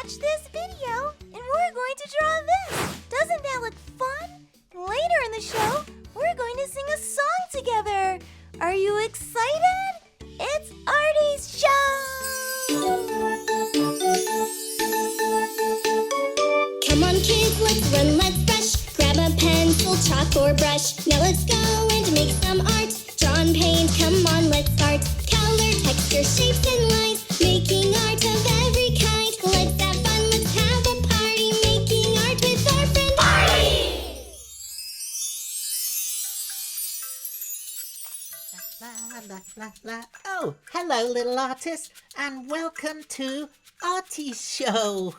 watch this video, and we're going to draw this. Doesn't that look fun? Later in the show, we're going to sing a song together. Are you excited? It's Artie's show! Come on kids, let's run, let's brush. Grab a pencil, chalk or brush. Now let's go and make some art. Draw and paint, come on, let's start. Color, texture, shapes and lines. Making art of every kind. Let's have fun, let's have a party. Making art with our friend Artie! Oh, hello, little artist, and welcome to Artie's show.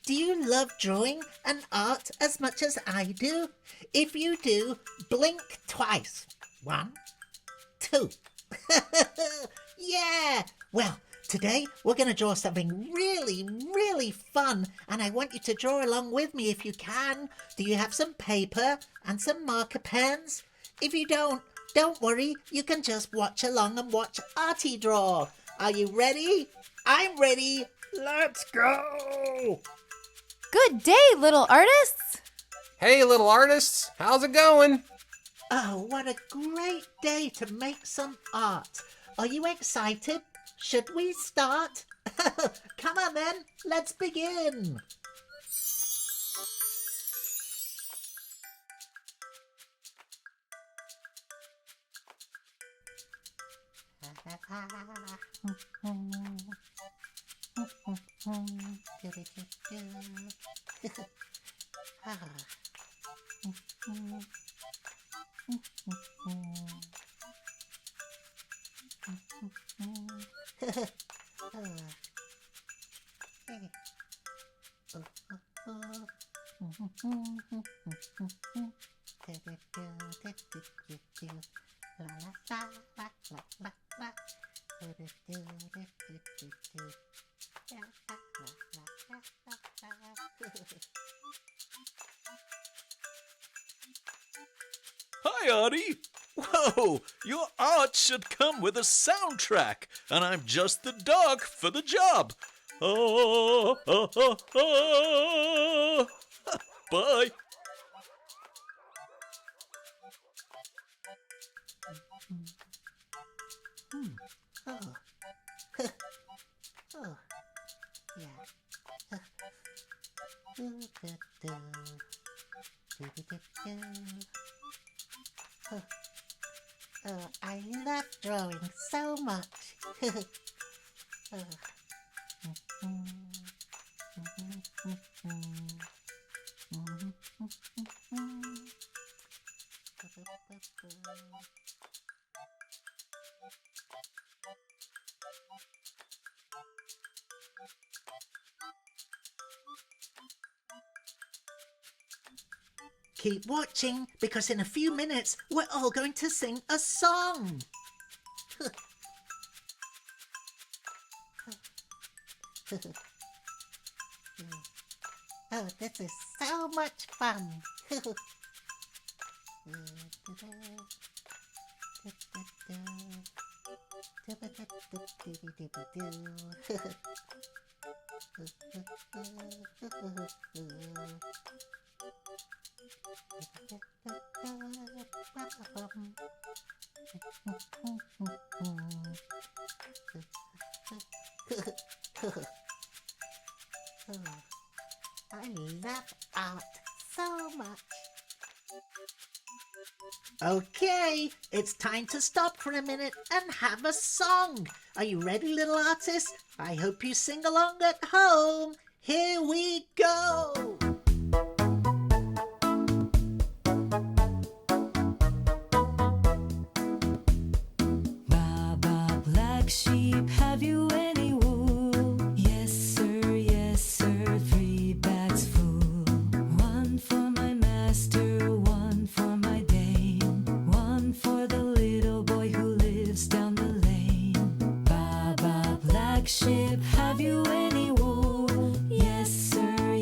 Do you love drawing and art as much as I do? If you do, blink twice. 1, 2. Yeah! Well, today we're going to draw something really fun, and I want you to draw along with me if you can. Do you have some paper and some marker pens? If you don't worry, you can just watch along and watch Artie draw. Are you ready? I'm ready. Let's go! Good day, little artists! Hey, little artists, how's it going? Oh, what a great day to make some art. Are you excited? Should we start? Come on then, let's begin. Hi, Artie. Whoa, your art should come with a soundtrack, and I'm just the dog for the job. Oh, oh, oh, oh. Bye. Oh, yeah. Oh, I love drawing so much. Keep watching, because in a few minutes we're all going to sing a song. Oh, this is so much fun. I love art so much. Okay, it's time to stop for a minute and have a song. Are you ready, little artists? I hope you sing along at home. Here we go. Baba, black sheep, have you any wool? Yes, sir, 3 bags full. 1 for my master, 1 for my dame, 1 for the little boy who lives down the lane. Baba, black sheep, have you any wool? Yes, sir,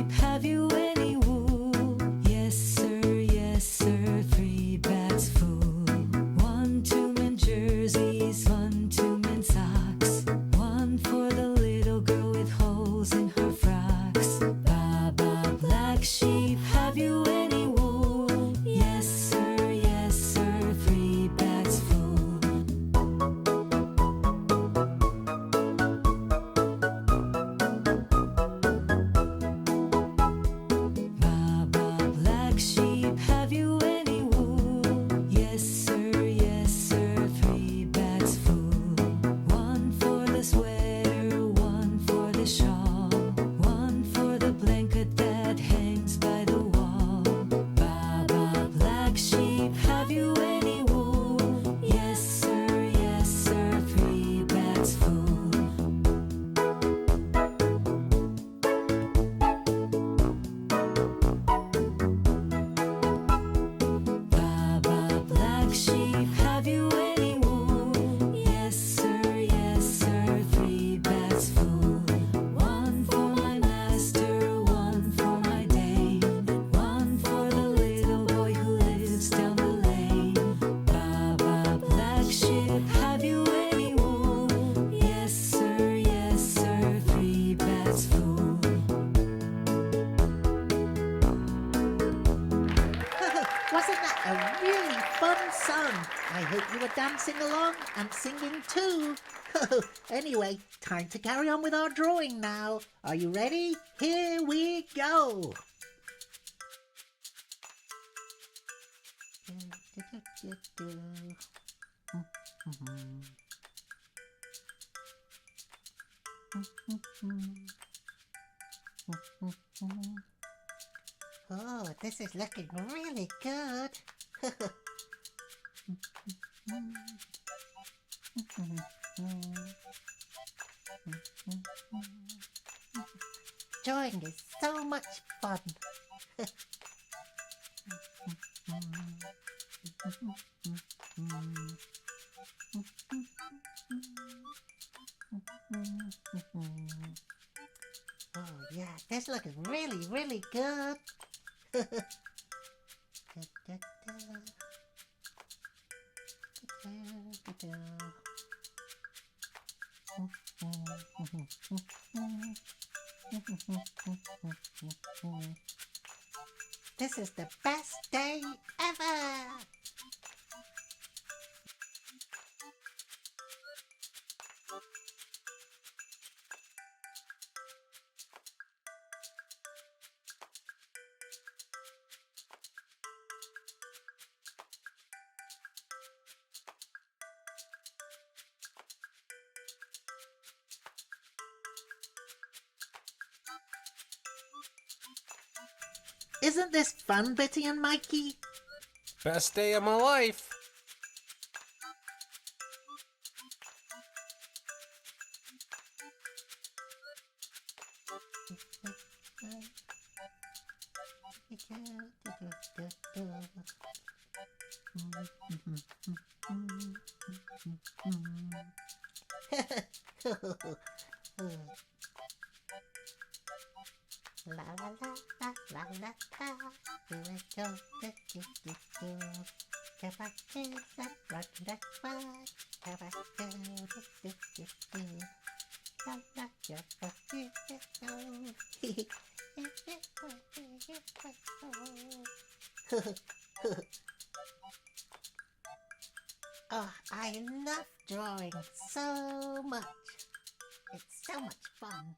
sheep, have you any wool? Yes, sir, 3 bags full. 1 two-man jerseys, 1 two-man socks. 1 for the little girl with holes in her frocks. Baba, black sheep, have you any wool? Yes, sir, 3 bags full. Baba, black sheep, have you any wool? Yes, sir, 3 bags full. 1 for the sweater, 1 for the shawl, 1 for the blanket that hangs by the wall. Baba, black sheep, have you any wool? Yes, sir, 3 bags full. Baba, black sheep, have you any wool? Yes, sir, 3 bags full. 1 for my master, 1 for my dame, 1 for the little boy who lives down the lane. Baba, black sheep, have you any wool? Yes, sir, 3 bags full. Wasn't that a really fun song? I hope you were dancing along and singing too. Anyway, time to carry on with our drawing now. Are you ready? Here we go. Oh, this is looking really good. Drawing is so much fun. Oh yeah, this looks really, really good. This is the best day ever. Isn't this fun, Betty and Mikey? Best day of my life. La la la la la la la. Here we go. Come back to that rock that way. Come back to la la Oh, I love drawing so much. It's so much fun.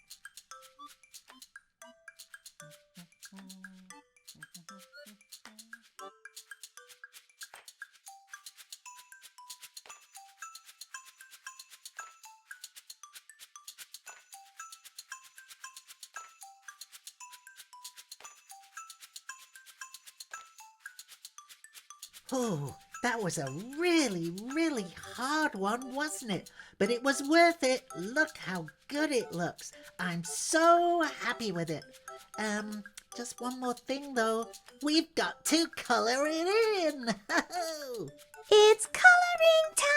Oh, that was a really, really hard one, wasn't it? But it was worth it. Look how good it looks. I'm so happy with it. Just one more thing though. We've got to color it in. It's coloring time!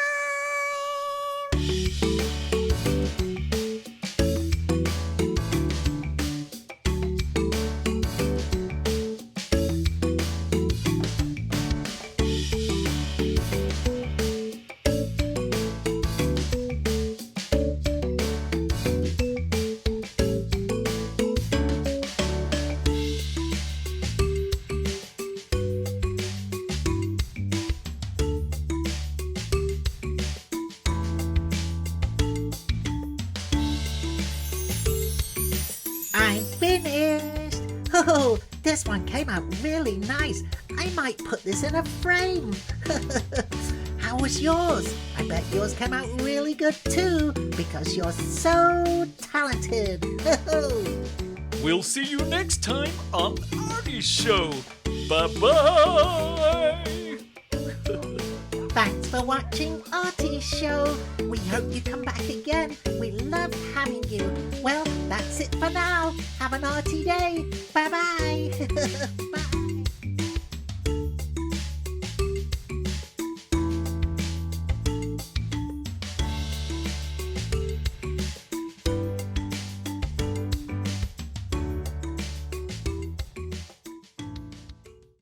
Whoa, this one came out really nice. I might put this in a frame. How was yours? I bet yours came out really good too, because you're so talented. We'll see you next time on Artie's show. Bye-bye. Thanks for watching Artie's show. We hope you come back again. We love having you. Well, that's it for now. Have an Artie day. Bye-bye.